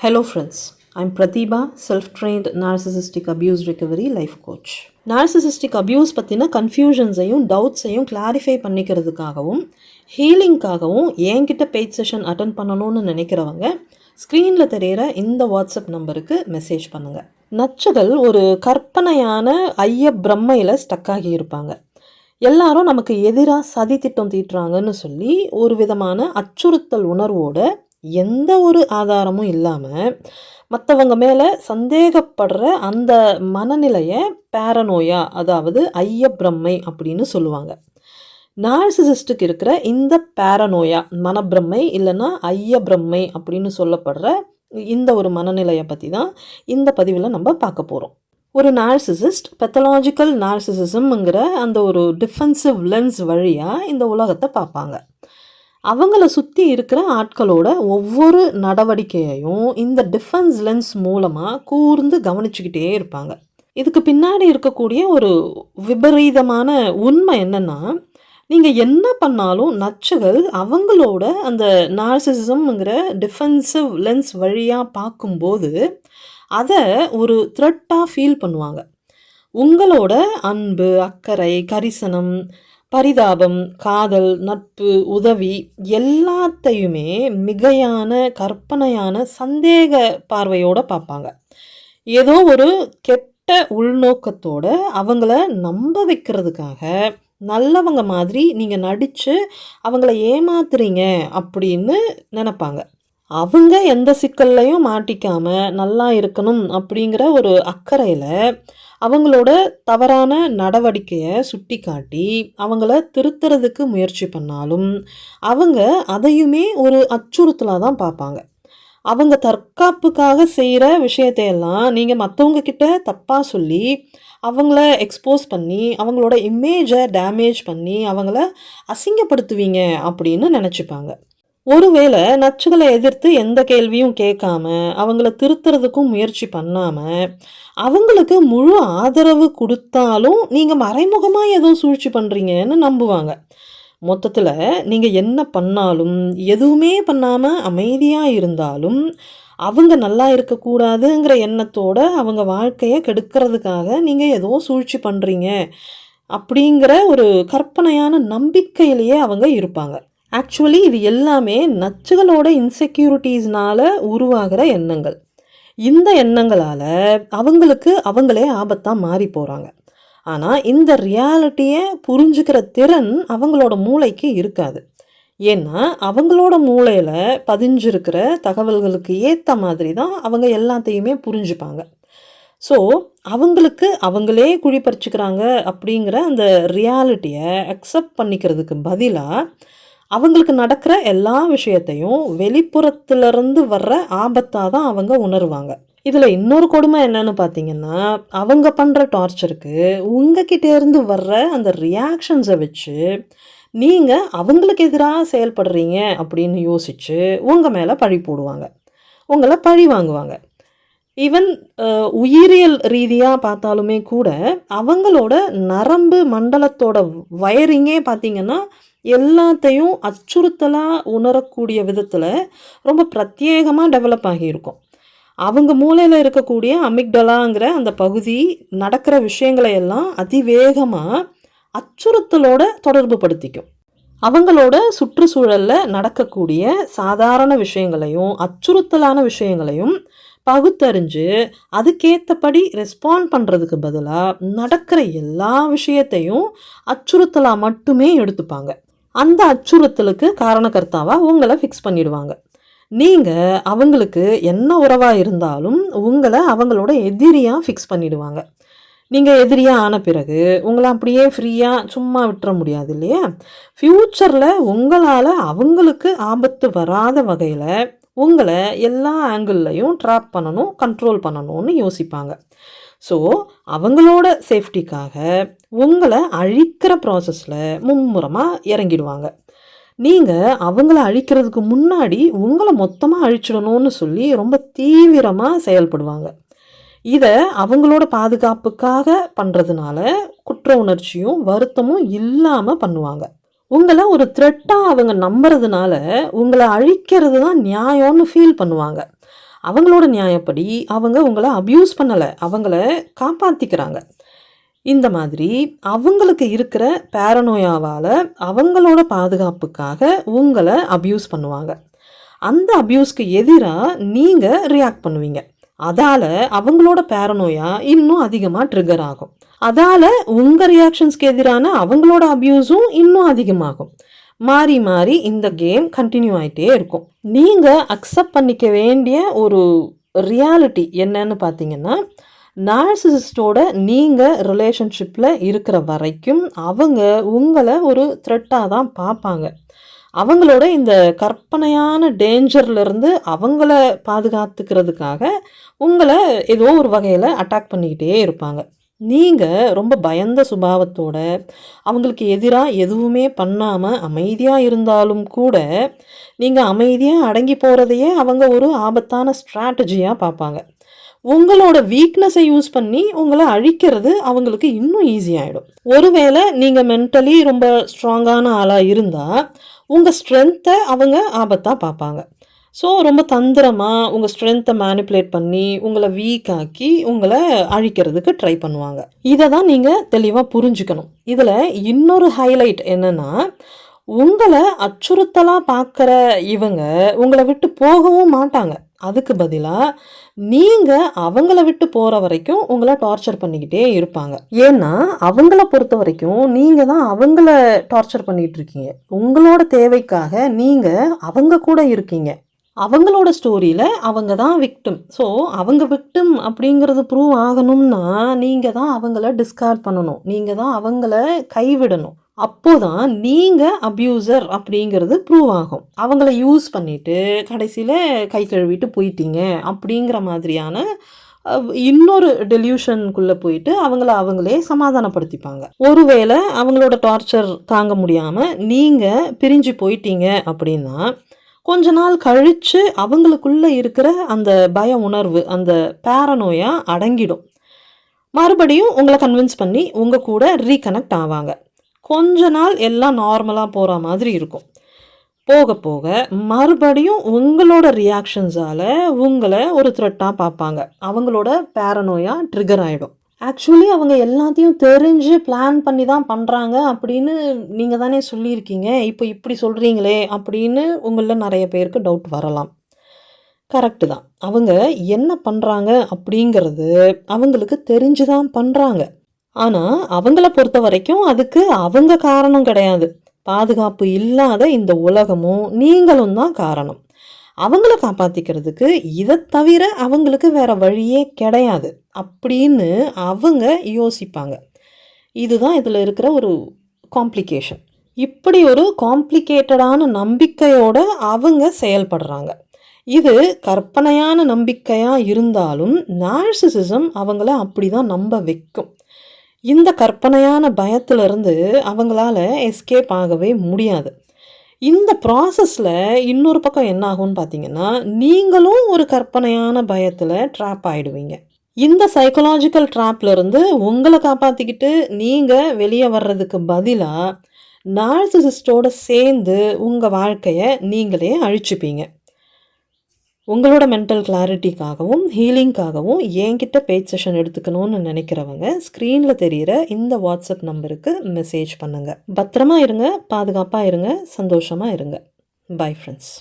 Hello friends, I'm Pratibha, self-trained narcissistic abuse recovery life coach. Narcissistic abuse பற்றின கன்ஃபியூஷன்ஸையும் டவுட்ஸையும் clarify பண்ணிக்கிறதுக்காகவும் ஹீலிங்காகவும் என்கிட்ட paid session attend பண்ணணும்னு நினைக்கிறவங்க ஸ்க்ரீனில் தெரிகிற இந்த வாட்ஸ்அப் நம்பருக்கு மெசேஜ் பண்ணுங்கள். நச்சுகள் ஒரு கற்பனையான பிரம்மையில் ஸ்டக் ஆகி இருப்பாங்க. எல்லாரும் நமக்கு எதிராக சதி திட்டம் தீட்டுறாங்கன்னு சொல்லி ஒரு விதமான அச்சுறுத்தல் உணர்வோட எந்த ஒரு ஆதாரமும் இல்லாமல் மற்றவங்க மேலே சந்தேகப்படுற அந்த மனநிலையை பேரனோயா, அதாவது பிரம்மை அப்படின்னு சொல்லுவாங்க. நார்சிசிஸ்டுக்கு இருக்கிற இந்த பேரனோயா மனப்பிரம்மை இல்லைன்னா பிரம்மை அப்படின்னு சொல்லப்படுற இந்த ஒரு மனநிலையை பற்றி தான் இந்த பதிவில் நம்ம பார்க்க போகிறோம். ஒரு நார்சிசிஸ்ட் பெத்தலாஜிக்கல் நார்சிசிசம்ங்கிற அந்த ஒரு டிஃபென்சிவ் லென்ஸ் வழியாக இந்த உலகத்தை பார்ப்பாங்க. அவங்கள சுற்றி இருக்கிற ஆட்களோட ஒவ்வொரு நடவடிக்கையையும் இந்த டிஃபென்ஸ் லென்ஸ் மூலமாக கூர்ந்து கவனிச்சுக்கிட்டே இருப்பாங்க. இதுக்கு பின்னாடி இருக்கக்கூடிய ஒரு விபரீதமான உண்மை என்னென்னா, நீங்கள் என்ன பண்ணாலும் நச்சுகள் அவங்களோட அந்த நார்சிசிசம்ங்கிற டிஃபென்சிவ் லென்ஸ் வழியாக பார்க்கும்போது அதை ஒரு த்ரெட்டாக ஃபீல் பண்ணுவாங்க. உங்களோட அன்பு, அக்கறை, கரிசனம், பரிதாபம், காதல், நட்பு, உதவி எல்லாத்தையுமே மிகையான கற்பனையான சந்தேக பார்வையோடு பார்ப்பாங்க. ஏதோ ஒரு கெட்ட உள்நோக்கத்தோட அவங்கள நம்ப வைக்கிறதுக்காக நல்லவங்க மாதிரி நீங்கள் நடித்து அவங்கள ஏமாத்துறீங்க அப்படின்னு நினைப்பாங்க. அவங்க எந்த சிக்கல்லையும் மாட்டிக்காமல் நல்லா இருக்கணும் அப்படிங்கிற ஒரு அக்கறையில் அவங்களோட தவறான நடவடிக்கையை சுட்டி காட்டி அவங்கள திருத்துறதுக்கு முயற்சி பண்ணாலும் அவங்க அதையுமே ஒரு அச்சுறுத்தலாக தான் பார்ப்பாங்க. அவங்க தற்காப்புக்காக செய்கிற விஷயத்தையெல்லாம் நீங்கள் மற்றவங்க கிட்ட தப்பாக சொல்லி அவங்கள எக்ஸ்போஸ் பண்ணி அவங்களோட இமேஜை டேமேஜ் பண்ணி அவங்கள அசிங்கப்படுத்துவீங்க அப்படின்னு நினச்சிப்பாங்க. ஒருவேளை நச்சுகளை எதிர்த்து எந்த கேள்வியும் கேட்காம அவங்கள திருத்துறதுக்கும் முயற்சி பண்ணாமல் அவங்களுக்கு முழு ஆதரவு கொடுத்தாலும் நீங்கள் மறைமுகமாக ஏதோ சூழ்ச்சி பண்ணுறீங்கன்னு நம்புவாங்க. மொத்தத்தில் நீங்கள் என்ன பண்ணாலும் எதுவுமே பண்ணாமல் அமைதியாக இருந்தாலும் அவங்க நல்லா இருக்கக்கூடாதுங்கிற எண்ணத்தோட அவங்க வாழ்க்கையை கெடுக்கிறதுக்காக நீங்கள் ஏதோ சூழ்ச்சி பண்ணுறீங்க அப்படிங்கிற ஒரு கற்பனையான நம்பிக்கையிலேயே அவங்க இருப்பாங்க. ஆக்சுவலி இது எல்லாமே நச்சுகளோட இன்செக்யூரிட்டிஸ்னால் உருவாகிற எண்ணங்கள். இந்த எண்ணங்களால் அவங்களுக்கு அவங்களே ஆபத்தாக மாறி போகிறாங்க. ஆனால் இந்த ரியாலிட்டியை புரிஞ்சுக்கிற திறன் அவங்களோட மூளைக்கு இருக்காது. ஏன்னா அவங்களோட மூளையில் பதிஞ்சிருக்கிற தகவல்களுக்கு ஏற்ற மாதிரி தான் அவங்க எல்லாத்தையுமே புரிஞ்சுப்பாங்க. ஸோ அவங்களுக்கு அவங்களே குழிப்பறிச்சுக்கிறாங்க அப்படிங்கிற அந்த ரியாலிட்டியை அக்செப்ட் பண்ணிக்கிறதுக்கு பதிலாக அவங்களுக்கு நடக்கிற எல்லா விஷயத்தையும் வெளிப்புறத்துலேருந்து வர்ற ஆபத்தாக தான் அவங்க உணர்வாங்க. இதில் இன்னொரு கொடுமை என்னன்னு பார்த்தீங்கன்னா, அவங்க பண்ணுற டார்ச்சருக்கு உங்ககிட்டேருந்து வர்ற அந்த ரியாக்ஷன்ஸை வச்சு நீங்கள் அவங்களுக்கு எதிராக செயல்படுறீங்க அப்படின்னு யோசித்து உங்கள் மேலே பழி போடுவாங்க, உங்களை பழி வாங்குவாங்க. ஈவன் உயிரியல் ரீதியாக பார்த்தாலுமே கூட அவங்களோட நரம்பு மண்டலத்தோட வயரிங்கே பார்த்திங்கன்னா எல்லாத்தையும் அச்சுறுத்தலாக உணரக்கூடிய விதத்தில் ரொம்ப பிரத்யேகமாக டெவலப் ஆகியிருக்கும். அவங்க மூளையில் இருக்கக்கூடிய அமிக்டலாங்கிற அந்த பகுதி நடக்கிற விஷயங்களை எல்லாம் அதிவேகமாக அச்சுறுத்தலோட தொடர்பு படுத்திக்கும். அவங்களோட சுற்றுச்சூழலில் நடக்கக்கூடிய சாதாரண விஷயங்களையும் அச்சுறுத்தலான விஷயங்களையும் பகுத்தறிஞ்சு அதுக்கேற்றபடி ரெஸ்பாண்ட் பண்ணுறதுக்கு பதிலாக நடக்கிற எல்லா விஷயத்தையும் அச்சுறுத்தலாக மட்டுமே எடுத்துப்பாங்க. அந்த அச்சுறுத்தலுக்கு காரணக்கர்த்தாவாக உங்களை ஃபிக்ஸ் பண்ணிடுவாங்க. நீங்கள் அவங்களுக்கு என்ன உறவாக இருந்தாலும் உங்களை அவங்களோட எதிரியாக ஃபிக்ஸ் பண்ணிடுவாங்க. நீங்கள் எதிரியாக ஆன பிறகு உங்களை அப்படியே ஃப்ரீயாக சும்மா விட்டுற முடியாது இல்லையா? ஃப்யூச்சரில் உங்களால் அவங்களுக்கு ஆபத்து வராத வகையில் உங்களை எல்லா ஆங்கிள்லையும் ட்ராப் பண்ணணும், கண்ட்ரோல் பண்ணணும்னு யோசிப்பாங்க. ஸோ அவங்களோட சேஃப்டிக்காக உங்களை அழிக்கிற ப்ராசஸில் மும்முரமாக இறங்கிடுவாங்க. நீங்கள் அவங்கள அழிக்கிறதுக்கு முன்னாடி உங்களை மொத்தமாக அழிச்சிடணும்னு சொல்லி ரொம்ப தீவிரமாக செயல்படுவாங்க. இதை அவங்களோட பாதுகாப்புக்காக பண்ணுறதுனால குற்ற உணர்ச்சியும் வருத்தமும் இல்லாமல் பண்ணுவாங்க. உங்களை ஒரு த்ரெட்டாக அவங்க நம்புறதுனால உங்களை அழிக்கிறது தான் நியாயம்னு ஃபீல் பண்ணுவாங்க. அவங்களோட நியாயப்படி அவங்க உங்கள அப்யூஸ் பண்ணல. அவங்கள காப்பாத்திக்கிறாங்க. இந்த மாதிரி அவங்களுக்கு இருக்கிற பேரனோயாவால அவங்களோட பாதுகாப்புக்காக உங்கள அப்யூஸ் பண்ணுவாங்க. அந்த அப்யூஸ்க்கு எதிரா நீங்க ரியாக்ட் பண்ணுவீங்க. அதால அவங்களோட பேரனோயா இன்னும் அதிகமா ட்ரிகர் ஆகும். அதால உங்க ரியாக்ஷன்ஸ்க்கு எதிரான அவங்களோட அப்யூஸும் இன்னும் அதிகமாகும். மாறி மாறி இந்த கேம் கண்டினியூ ஆயிட்டே இருக்கும். நீங்க அக்செப்ட் பண்ணிக்க வேண்டிய ஒரு ரியாலிட்டி என்னன்னு பார்த்தீங்கன்னா, நார்சிசிஸ்டோட நீங்க ரிலேஷன்ஷிப்ல இருக்கிற வரைக்கும் அவங்க உங்கள ஒரு த்ரெட்டா தான் பார்ப்பாங்க. அவங்களோட இந்த கற்பனையான டேஞ்சர்லேருந்து அவங்கள பாதுகாத்துக்கிறதுக்காக உங்கள ஏதோ ஒரு வகையில் அட்டாக் பண்ணிக்கிட்டே இருப்பாங்க. நீங்கள் ரொம்ப பயந்த சுபாவத்தோட அவங்களுக்கு எதிராக எதுவுமே பண்ணாமல் அமைதியாக இருந்தாலும் கூட நீங்கள் அமைதியாக அடங்கி போகிறதையே அவங்க ஒரு ஆபத்தான ஸ்ட்ராட்டஜியாக பார்ப்பாங்க. உங்களோட வீக்னஸை யூஸ் பண்ணி உங்களை அழிக்கிறது அவங்களுக்கு இன்னும் ஈஸியாகிடும். ஒருவேளை நீங்கள் மென்டலி ரொம்ப ஸ்ட்ராங்கான ஆளாக இருந்தால் உங்கள் ஸ்ட்ரென்த்தை அவங்க ஆபத்தாக பார்ப்பாங்க. ஸோ ரொம்ப தந்திரமாக உங்கள் ஸ்ட்ரென்த்தை மேனிப்புலேட் பண்ணி உங்களை வீக் ஆக்கி உங்களை அழிக்கிறதுக்கு ட்ரை பண்ணுவாங்க. இதை தான் நீங்கள் தெளிவாக புரிஞ்சுக்கணும். இதில் இன்னொரு ஹைலைட் என்னென்னா, உங்களை அச்சுறுத்தலாக பார்க்குற இவங்க உங்களை விட்டு போகவும் மாட்டாங்க. அதுக்கு பதிலாக நீங்கள் அவங்கள விட்டு போகிற வரைக்கும் உங்களை டார்ச்சர் பண்ணிக்கிட்டே இருப்பாங்க. ஏன்னா அவங்கள பொறுத்த வரைக்கும் நீங்கள் தான் அவங்கள டார்ச்சர் பண்ணிகிட்டு இருக்கீங்க. உங்களோட தேவைக்காக நீங்கள் அவங்க கூட இருக்கீங்க. அவங்களோட ஸ்டோரியில் அவங்க தான் விக்டிம். ஸோ அவங்க விக்டிம் அப்படிங்கிறது ப்ரூவ் ஆகணும்னா நீங்கள் தான் அவங்கள டிஸ்கார்ட் பண்ணணும். நீங்கள் தான் அவங்கள கைவிடணும். அப்போதான் நீங்கள் அப்யூசர் அப்படிங்கிறது ப்ரூவ் ஆகும். அவங்கள யூஸ் பண்ணிவிட்டு கடைசியில் கை கழுவிட்டு போயிட்டீங்க அப்படிங்கிற மாதிரியான இன்னொரு டெல்யூஷனுக்குள்ளே போயிட்டு அவங்களே சமாதானப்படுத்திப்பாங்க. ஒருவேளை அவங்களோட டார்ச்சர் தாங்க முடியாமல் நீங்கள் பிரிஞ்சு போயிட்டீங்க அப்படின்னா கொஞ்ச நாள் கழித்து அவங்களுக்குள்ளே இருக்கிற அந்த பய உணர்வு, அந்த பேரனோயா அடங்கிடும். மறுபடியும் உங்களை கன்வின்ஸ் பண்ணி உங்கள் கூட ரீகனெக்ட் ஆவாங்க. கொஞ்ச நாள் எல்லாம் நார்மலாக போகிற மாதிரி இருக்கும். போக போக மறுபடியும் உங்களோட ரியாக்ஷன்ஸால் உங்களை ஒரு த்ரெட்டாக பார்ப்பாங்க. அவங்களோட பேரனோயா ட்ரிகர் ஆகிடும். ஆக்சுவலி அவங்க எல்லாத்தையும் தெரிஞ்சு பிளான் பண்ணி தான் பண்ணுறாங்க அப்படின்னு நீங்கள் தானே சொல்லியிருக்கீங்க. இப்போ இப்படி சொல்கிறீங்களே அப்படின்னு உங்களில் நிறைய பேருக்கு டவுட் வரலாம். கரெக்டு தான். அவங்க என்ன பண்ணுறாங்க அப்படிங்கிறது அவங்களுக்கு தெரிஞ்சு தான் பண்ணுறாங்க. ஆனால் அவங்கள பொறுத்த வரைக்கும் அதுக்கு அவங்க காரணம் கிடையாது. பாதுகாப்பு இல்லாத இந்த உலகமும் நீங்களும் தான் காரணம். அவங்கள காப்பாற்றிக்கிறதுக்கு இதை தவிர அவங்களுக்கு வேற வழியே கிடையாது அப்படின்னு அவங்க யோசிப்பாங்க. இதுதான் இதில் இருக்கிற ஒரு காம்ப்ளிகேஷன். இப்படி ஒரு காம்ப்ளிகேட்டடான நம்பிக்கையோட அவங்க செயல்படுறாங்க. இது கற்பனையான நம்பிக்கையாக இருந்தாலும் நார்சிசிசம் அவங்கள அப்படி தான் நம்ப வைக்கும். இந்த கற்பனையான பயத்திலிருந்து அவங்களால எஸ்கேப் ஆகவே முடியாது. இந்த ப்ராசஸில் இன்னொரு பக்கம் என்ன ஆகும்னு பார்த்தீங்கன்னா, நீங்களும் ஒரு கற்பனையான பயத்தில் ட்ராப் ஆகிடுவீங்க. இந்த சைக்கலாஜிக்கல் ட்ராப்லேருந்து உங்களை காப்பாற்றிக்கிட்டு நீங்கள் வெளியே வர்றதுக்கு பதிலாக நார்சிசிஸ்டோடு சேர்ந்து உங்கள் வாழ்க்கையை நீங்களே அழிச்சுப்பீங்க. உங்களோட மென்டல் கிளாரிட்டிக்காகவும் ஹீலிங்காகவும் என்கிட்ட பேஜ் செஷன் எடுத்துக்கணும்னு நினைக்கிறவங்க ஸ்க்ரீனில் தெரிகிற இந்த வாட்ஸ்அப் நம்பருக்கு மெசேஜ் பண்ணுங்கள். பத்திரமா இருங்க, பாதுகாப்பாக இருங்க, சந்தோஷமாக இருங்க. Bye friends.